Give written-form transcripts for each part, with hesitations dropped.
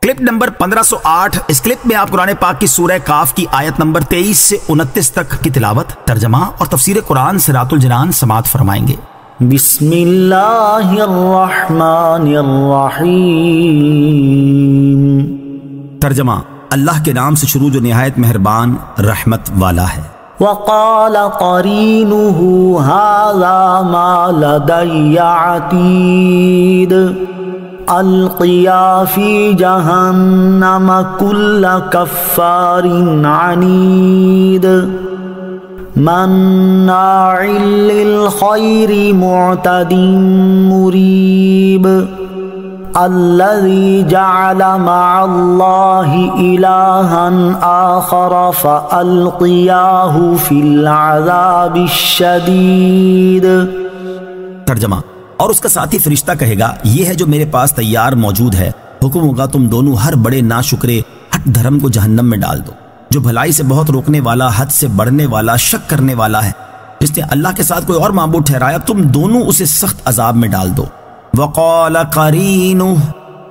Clip number 1508۔ اس clip میں آپ قرآن پاک کی سورہ کاف کی آیت نمبر 23 سے 29 تک کی تلاوت، ترجمہ اور تفسیر قرآن صراط الجنان سماعت فرمائیں گے۔ بسم اللہ الرحمن الرحیم۔ ترجمہ، اللہ کے نام سے شروع جو نہایت مہربان رحمت والا ہے۔ وقال قرینہ ھذا ما لدی عتید القیا فی جہنم کل کفار عنید مناع للخیر معتد مریب الذی جعل مع اللہ الہا آخر فالقیاہ فی العذاب الشدید۔ ترجمہ، اور اس کا ساتھی فرشتہ کہے گا، یہ ہے جو میرے پاس تیار موجود ہے، حکم ہوگا تم دونوں ہر بڑے ناشکرے ہٹ دھرم کو جہنم میں ڈال دو، جو بھلائی سے بہت روکنے والا، حد سے بڑھنے والا، شک کرنے والا ہے، جس نے اللہ کے ساتھ کوئی اور معبود ٹھہرایا، تم دونوں اسے سخت عذاب میں ڈال دو۔ وقال قرینہ،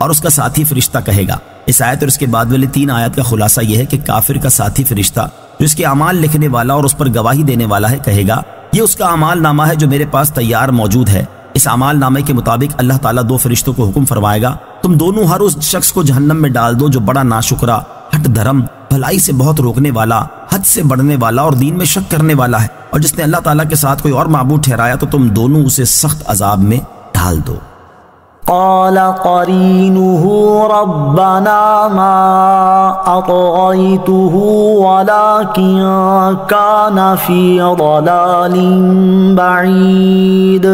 اور اس کا ساتھی فرشتہ کہے گا۔ اس آیت اور اس کے بعد والی 3 آیات کا خلاصہ یہ ہے کہ کافر کا ساتھی فرشتہ جو اس کے اعمال لکھنے والا اور اس پر گواہی دینے والا ہے کہے گا، یہ اس کا اعمال نامہ ہے جو میرے پاس تیار موجود ہے۔ اس اعمال نامے کے مطابق اللہ تعالیٰ 2 فرشتوں کو حکم فرمائے گا، تم دونوں ہر اس شخص کو جہنم میں ڈال دو جو بڑا ناشکرا، ہٹ دھرم، بھلائی سے بہت روکنے والا، حد سے بڑھنے والا اور دین میں شک کرنے والا ہے، اور جس نے اللہ تعالیٰ کے ساتھ کوئی اور معبود ٹھہرایا تو تم دونوں اسے سخت عذاب میں ڈال دو۔ قال قرینہ ربنا ما اطغیتہ ولکن کان فی ضلال بعید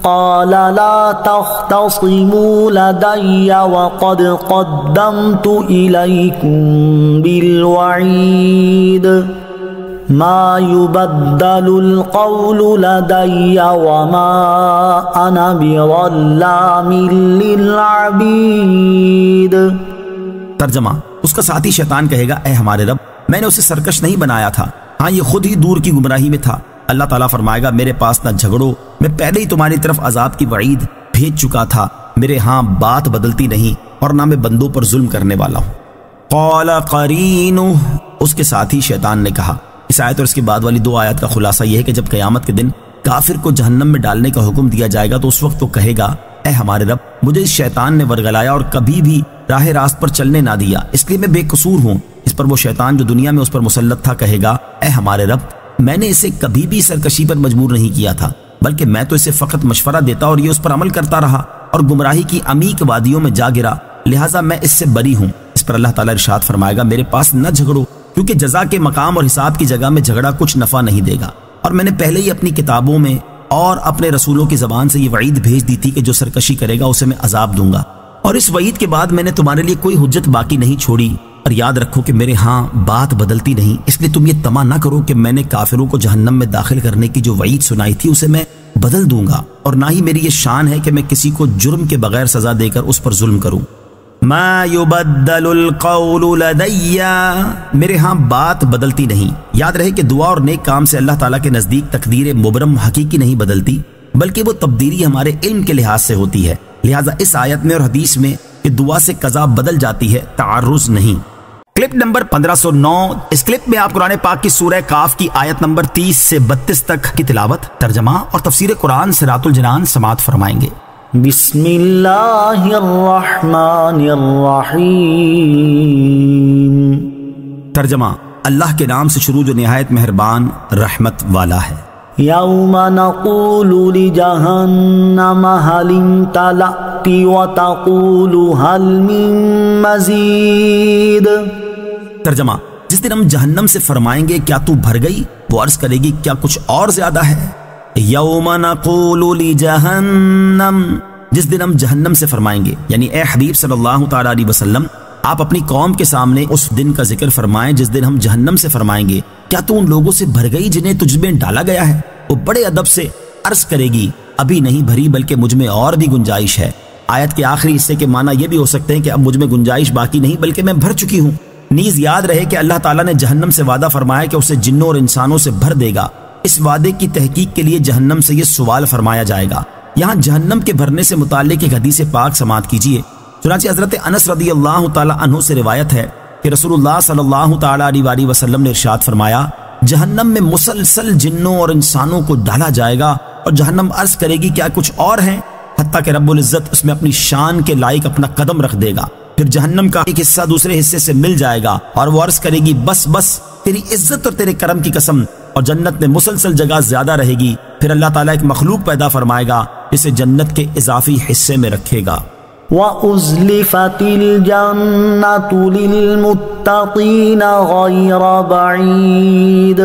قال لا تختصموا لدی وقد قدمت الیکم بالوعید ما يبدل القول لدي وما انا بظلام للعبید۔ ترجمہ، اس کا ساتھی شیطان کہے گا، اے ہمارے رب، میں نے اسے سرکش نہیں بنایا تھا، ہاں یہ خود ہی دور کی گمراہی میں تھا۔ اللہ تعالیٰ فرمائے گا، میرے پاس نہ جھگڑو، میں پہلے ہی تمہاری طرف عذاب کی وعید بھیج چکا تھا، میرے ہاں بات بدلتی نہیں اور نہ میں بندوں پر ظلم کرنے والا ہوں۔ قال قرینہ، اس کے ساتھی شیطان نے کہا۔ اس آیت اور اس کے بعد والی 2 آیات کا خلاصہ یہ ہے کہ جب قیامت کے دن کافر کو جہنم میں ڈالنے کا حکم دیا جائے گا تو اس وقت وہ کہے گا، اے ہمارے رب، مجھے اس شیطان نے ورگلایا اور کبھی بھی راہ راست پر چلنے نہ دیا، اس لیے میں بے قصور ہوں۔ اس پر وہ شیطان جو دنیا میں اس پر مسلط تھا کہے گا، اے ہمارے رب، میں نے اسے کبھی بھی سرکشی پر مجبور نہیں کیا تھا، بلکہ میں تو اسے فقط مشورہ دیتا اور یہ اس پر عمل کرتا رہا اور گمراہی کی عمیق وادیوں میں جا گرا، لہٰذا میں اس سے بری ہوں۔ اس پر اللہ تعالیٰ ارشاد فرمائے گا، میرے پاس نہ جھگڑو، کیونکہ جزا کے مقام اور حساب کی جگہ میں جھگڑا کچھ نفع نہیں دے گا، اور میں نے پہلے ہی اپنی کتابوں میں اور اپنے رسولوں کی زبان سے یہ وعید بھیج دی تھی کہ جو سرکشی کرے گا اسے میں عذاب دوں گا، اور اس وعید کے بعد میں نے تمہارے لیے کوئی حجت باقی نہیں چھوڑی۔ اور یاد رکھو کہ میرے ہاں بات بدلتی نہیں، اس لیے تم یہ طمع نہ کرو کہ میں نے کافروں کو جہنم میں داخل کرنے کی جو وعید سنائی تھی اسے میں بدل دوں گا، اور نہ ہی میری یہ شان ہے کہ میں کسی کو جرم کے بغیر سزا دے کر اس پر ظلم کروں۔ ما يبدل القول لدی، میرے ہاں بات بدلتی نہیں۔ یاد رہے کہ دعا اور نیک کام سے اللہ تعالیٰ کے نزدیک تقدیر مبرم حقیقی نہیں بدلتی، بلکہ وہ تبدیلی ہمارے علم کے لحاظ سے ہوتی ہے، لہٰذا اس آیت میں اور حدیث میں کہ دعا سے قضا بدل جاتی ہے، تعرض نہیں۔ Clip number 1509۔ اس کلپ میں آپ قرآن پاک کی سورہ کاف کی آیت نمبر 30 سے 32 تک کی تلاوت، ترجمہ اور تفسیر قرآن صراط الجنان سماعت فرمائیں گے۔ بسم اللہ الرحمن الرحیم۔ ترجمہ، اللہ کے نام سے شروع جو نہایت مہربان رحمت والا ہے۔ یوم نقول لجہنم هل امتلأت وتقول هل من مزید۔ ترجمہ، جس دن ہم جہنم سے فرمائیں گے کیا تو بھر گئی، وہ عرض کرے گی کیا کچھ اور زیادہ ہے۔ یوم نقول لجہنم، جس دن ہم جہنم سے فرمائیں گے، یعنی اے حبیب صلی اللہ تعالی علیہ وسلم، آپ اپنی قوم کے سامنے اس دن کا ذکر فرمائیں جس دن ہم جہنم سے فرمائیں گے کیا تو ان لوگوں سے بھر گئی جنہیں تجھ میں ڈالا گیا ہے۔ وہ بڑے ادب سے عرض کرے گی ابھی نہیں بھری بلکہ مجھ میں اور بھی گنجائش ہے۔ آیت کے آخری حصے کے معنی یہ بھی ہو سکتے ہیں کہ اب مجھ میں گنجائش باقی نہیں بلکہ میں بھر چکی ہوں۔ نیز یاد رہے کہ اللہ تعالیٰ نے جہنم سے وعدہ فرمایا کہ اسے جنوں اور انسانوں سے بھر دے گا۔ اس وعدے کی تحقیق کے لیے جہنم سے یہ سوال فرمایا جائے گا۔ یہاں جہنم کے بھرنے سے متعلق ایک حدیث پاک سماعت کیجیے۔ چنانچہ حضرت انس رضی اللہ تعالی عنہ سے روایت ہے کہ رسول اللہ صلی اللہ تعالی علیہ وسلم نے ارشاد فرمایا جہنم میں مسلسل جنوں اور انسانوں کو ڈالا جائے گا اور جہنم عرض کرے گی کیا کچھ اور ہیں، حتیٰ کہ رب العزت اس میں اپنی شان کے لائق اپنا قدم رکھ دے گا۔ پھر جہنم کا ایک حصہ دوسرے حصے سے مل جائے گا اور وہ عرض کرے گی بس بس تیری عزت اور تیرے کرم کی قسم، اور جنت میں مسلسل جگہ زیادہ رہے گی۔ پھر اللہ تعالیٰ ایک مخلوق پیدا فرمائے گا جسے جنت کے اضافی حصے میں رکھے گا۔ وَأُزْلِفَتِ الْجَنَّةُ لِلْمُتَّقِينَ غَيْرَ بَعِيدٍ۔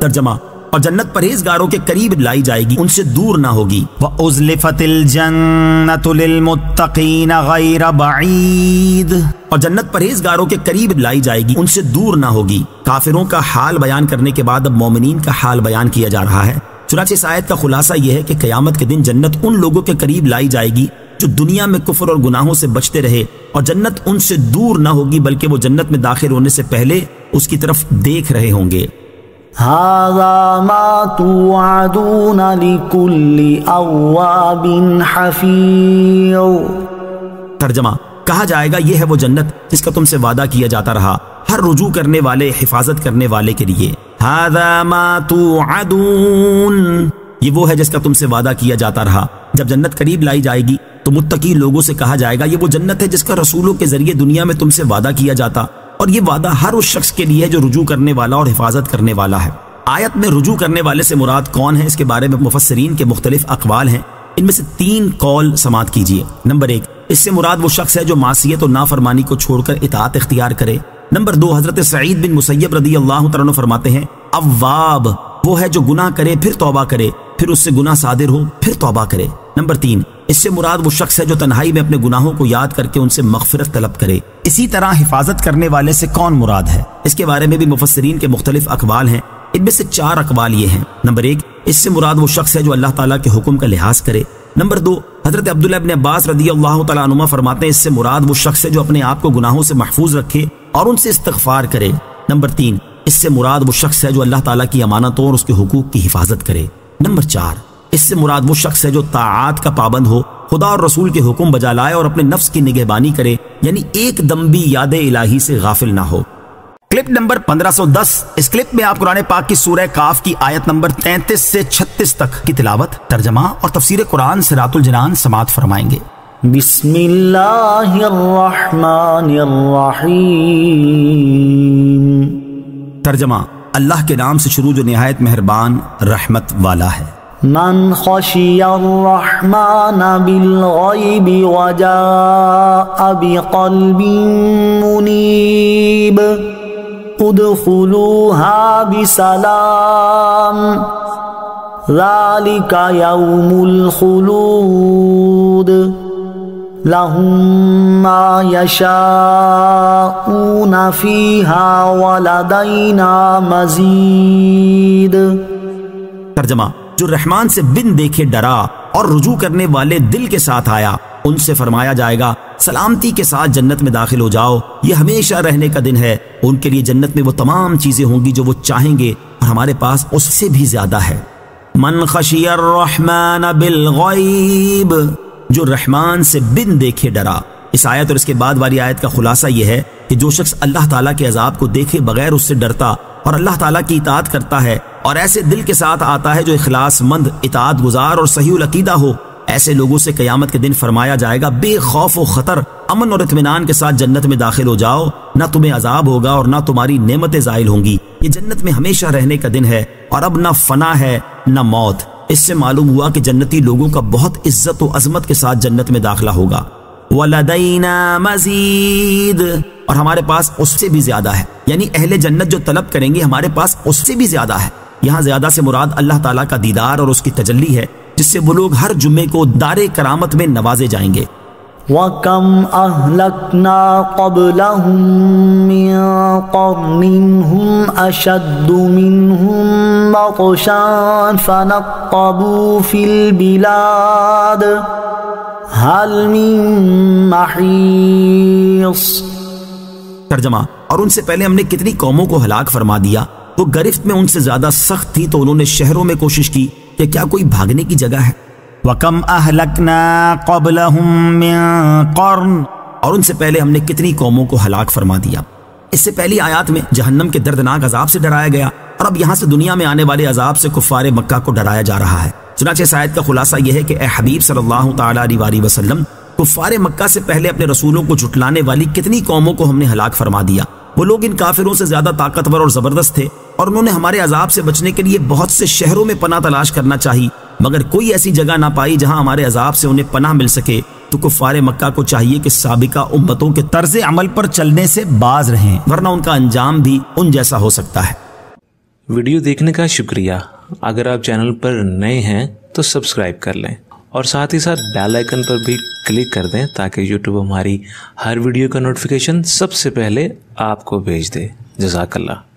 ترجمہ، اور جنت پرہیزگاروں کے قریب لائی جائے گی، ان سے دور نہ ہوگی۔ وَأُزْلِفَتِ الْجَنَّةُ لِلْمُتَّقِينَ غَيْرَ بَعِيدٍ، اور جنت پرہیزگاروں کے قریب لائی جائے گی، ان سے دور نہ ہوگی۔ کافروں کا حال بیان کرنے کے بعد اب مومنین کا حال بیان کیا جا رہا ہے۔ چنانچہ اس آیت کا خلاصہ یہ ہے کہ قیامت کے دن جنت ان لوگوں کے قریب لائی جائے گی جو دنیا میں کفر اور گناہوں سے بچتے رہے، اور جنت ان سے دور نہ ہوگی بلکہ وہ جنت میں داخل ہونے سے پہلے اس کی طرف دیکھ رہے ہوں گے۔ هذا ما توعدون لكل اواب حفیظ۔ ترجمہ، کہا جائے گا یہ ہے وہ جنت جس کا تم سے وعدہ کیا جاتا رہا ہر رجوع کرنے والے، حفاظت کرنے والے کے لیے۔ هذا ما توعدون، یہ وہ ہے جس کا تم سے وعدہ کیا جاتا رہا۔ جب جنت قریب لائی جائے گی تو متقی لوگوں سے کہا جائے گا یہ وہ جنت ہے جس کا رسولوں کے ذریعے دنیا میں تم سے وعدہ کیا جاتا، اور یہ وعدہ ہر اس شخص کے لیے ہے جو رجوع کرنے والا اور حفاظت کرنے والا ہے۔ آیت میں رجوع کرنے والے سے مراد کون ہے، اس کے بارے میں مفسرین کے مختلف اقوال ہیں۔ ان میں سے 3 قول سماعت کیجیے۔ نمبر 1، اس سے مراد وہ شخص ہے جو معصیت اور نافرمانی کو چھوڑ کر اطاعت اختیار کرے۔ نمبر 2، حضرت سعید بن مسیب رضی اللہ تعالیٰ عنہ فرماتے ہیں اواب وہ ہے جو گناہ کرے پھر توبہ کرے، پھر اس سے گناہ صادر ہو پھر توبہ کرے۔ نمبر 3، اس سے مراد وہ شخص ہے جو تنہائی میں اپنے گناہوں کو یاد کر کے ان سے مغفرت طلب کرے۔ اسی طرح حفاظت کرنے والے سے کون مراد ہے، اس کے بارے میں بھی مفسرین کے مختلف اقوال ہیں۔ ان میں سے 4 اقوال یہ ہیں۔ نمبر 1، اس سے مراد وہ شخص ہے جو اللہ تعالیٰ کے حکم کا لحاظ کرے۔ نمبر 2، حضرت عبداللہ ابن عباس رضی اللہ تعالیٰ عنہما فرماتے ہیں اس سے مراد وہ شخص ہے جو اپنے آپ کو گناہوں سے محفوظ رکھے اور ان سے استغفار کرے۔ نمبر 3، اس سے مراد وہ شخص ہے جو اللہ تعالیٰ کی امانتوں اور اس کے حقوق کی حفاظت کرے۔ نمبر 4، اس سے مراد وہ شخص ہے جو طاعات کا پابند ہو، خدا اور رسول کے حکم بجا لائے اور اپنے نفس کی نگہبانی کرے، یعنی ایک دم بھی یاد الہی سے غافل نہ ہو۔ کلپ نمبر 1510، اس کلپ میں آپ قرآن پاک کی سورہ کاف کی آیت نمبر 33 سے 36 تک کی تلاوت، ترجمہ اور تفسیر قرآن صراط الجنان سماعت فرمائیں گے۔ بسم اللہ الرحمن الرحیم۔ ترجمہ، اللہ کے نام سے شروع جو نہایت مہربان رحمت والا ہے۔ من خشی الرحمن بالغیب وجاء بقلب منیب ادخلوها بسلام ذلك یوم الخلود لهم ما يشاءون فيها ولدينا مزید۔ ترجمہ، جو رحمان سے بن دیکھے ڈرا اور رجوع کرنے والے دل کے ساتھ آیا، ان سے فرمایا جائے گا سلامتی کے ساتھ جنت میں داخل ہو جاؤ، یہ ہمیشہ رہنے کا دن ہے۔ ان کے لیے جنت میں وہ تمام چیزیں ہوں گی جو وہ چاہیں گے، اور ہمارے پاس اس سے بھی زیادہ ہے۔ من خشی الرحمن بالغیب، جو رحمان سے بن دیکھے ڈرا۔ اس آیت اور اس کے بعد والی آیت کا خلاصہ یہ ہے کہ جو شخص اللہ تعالیٰ کے عذاب کو دیکھے بغیر اس سے ڈرتا اور اللہ تعالیٰ کی اطاعت کرتا ہے اور ایسے دل کے ساتھ آتا ہے جو اخلاص مند، اطاعت گزار اور صحیح العقیدہ ہو، ایسے لوگوں سے قیامت کے دن فرمایا جائے گا بے خوف و خطر، امن اور اطمینان کے ساتھ جنت میں داخل ہو جاؤ، نہ تمہیں عذاب ہوگا اور نہ تمہاری نعمتیں زائل ہوں گی۔ یہ جنت میں ہمیشہ رہنے کا دن ہے اور اب نہ فنا ہے نہ موت۔ اس سے معلوم ہوا کہ جنتی لوگوں کا بہت عزت و عظمت کے ساتھ جنت میں داخلہ ہوگا۔ وَلَدَيْنَا مَزِيدٌ، اور ہمارے پاس اس سے بھی زیادہ ہے، یعنی اہل جنت جو طلب کریں گے ہمارے پاس اس سے بھی زیادہ ہے۔ یہاں زیادہ سے مراد اللہ تعالیٰ کا دیدار اور اس کی تجلی ہے، جس سے وہ لوگ ہر جمعے کو دار کرامت میں نوازے جائیں گے۔ وَكَمْ أَهْلَكْنَا قَبْلَهُمْ مِنْ قَرْنٍ هُمْ أَشَدُّ مِنْهُمْ بَطْشًا فَنَقَّبُوا فِي الْبِلَادِ هَلْ مِنْ مَحِيصٍ۔ ترجمہ، اور ان سے پہلے ہم نے کتنی قوموں کو ہلاک فرما دیا، وہ گرفت میں ان سے زیادہ سخت تھی تو انہوں نے شہروں میں کوشش کی کہ کیا کوئی بھاگنے کی جگہ ہے۔ وَكَمْ أَهْلَكْنَا قَبْلَهُمْ مِنْ قَرْنٍ، اور ان سے پہلے ہم نے کتنی قوموں کو ہلاک فرما دیا۔ اس سے پہلی آیات میں جہنم کے دردناک عذاب سے ڈرایا گیا، اور اب یہاں سے دنیا میں آنے والے عذاب سے کفار مکہ کو ڈرایا جا رہا ہے۔ چنانچہ اس آیت کا خلاصہ یہ ہے کہ اے حبیب صلی اللہ تعالیٰ علیہ وسلم، کفار مکہ سے پہلے اپنے رسولوں کو جھٹلانے والی کتنی قوموں کو ہم نے ہلاک فرما دیا۔ وہ لوگ ان کافروں سے زیادہ طاقتور اور زبردست تھے، اور انہوں نے ہمارے عذاب سے بچنے کے لیے بہت سے شہروں میں پناہ تلاش کرنا چاہی، مگر کوئی ایسی جگہ نہ پائی جہاں ہمارے عذاب سے انہیں پناہ مل سکے۔ تو کفار مکہ کو چاہیے کہ سابقہ امتوں کے طرز عمل پر چلنے سے باز رہیں، ورنہ ان کا انجام بھی ان جیسا ہو سکتا ہے۔ ویڈیو دیکھنے کا شکریہ۔ اگر آپ چینل پر نئے ہیں تو سبسکرائب کر لیں، اور ساتھ ہی ساتھ بیل آئیکن پر بھی کلک کر دیں تاکہ یوٹیوب ہماری ہر ویڈیو کا نوٹیفیکیشن سب سے پہلے آپ کو بھیج دے۔ جزاک اللہ۔